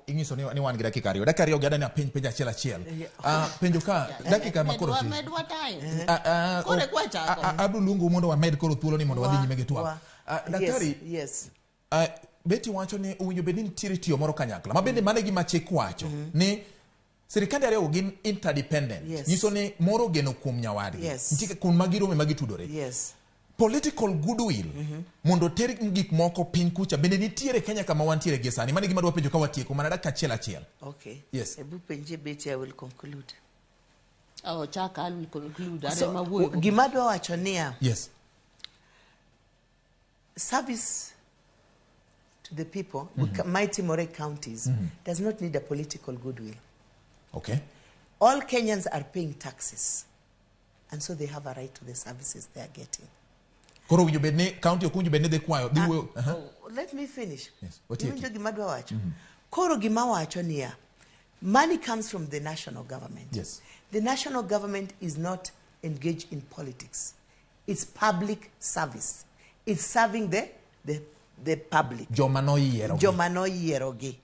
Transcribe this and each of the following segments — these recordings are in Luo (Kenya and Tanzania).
Ingiso ni wan gi dakika ariyo. Dakika ariyo gada ni penjo achiel. Penjo ka dakika makoro ti. Medwa time. Kore kwa chako. Abdu lungu mondo wa med koro thuolo ni mondo wadhi nyime gi twak. Daktari. Yes. Beti wacho ni owinjo bed ni nitiere tiyo moro kanyakla. Ma bende mane gima chik wacho ni sirikande ariyo gin interdependent. Nyiso ni moro geno kuom nyawadgi. Nitie kun magirome magitudore. Yes. Political goodwill mondo ter gik moko piny kucha bende nitiere Kenya kama wantiere gi sani. Mane gima dwa penjo ka watieko mana dakika achiel. Okay. Yes. Ebu penje beti I will conclude. Oh, chaka I will conclude. So, gima dwa wacho niya. Yes. Service to the people, mighty Moray counties, does not need a political goodwill. Okay. All Kenyans are paying taxes, and so they have a right to the services they are getting. Koro winjo bedne county okunjo bedne de kwayo. Let me finish. Yes. Koro gima wacho niya. Money comes from the national government. Yes. The national government is not engaged in politics. It's public service. It's serving the public. Jomano yierogi. Jomano yierogi.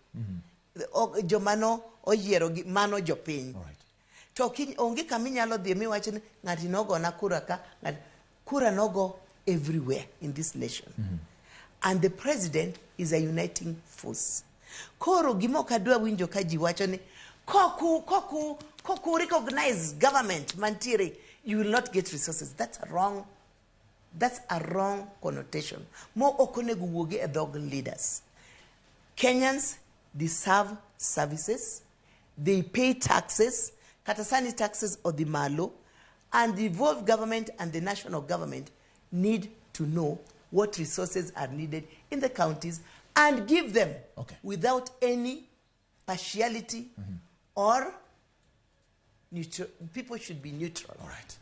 Jomano oyierogi mano jopiny. All right. To onge kaminyalo dhi mi wacho ni ng'ati nogo na kura ka kura nogo everywhere in this nation. And the president is a uniting force. Koro gimo kadwa winjo ka ji wacho ni koku recognize government mantiere, you will not get resources. That's a wrong connotation. Mo okonego wuoge e dog leaders. Kenyans deserve services. They pay taxes, katasani taxes or the malo, and the devolved government and the national government need to know what resources are needed in the counties and give them without any partiality or neutral. People should be neutral. All right.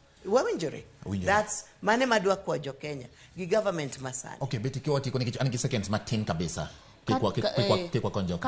That's mane madwa kwa jo Kenya. The government masani. Okay, beti kiwa tiko ni seconds matin kabisa. Kikwa konjo.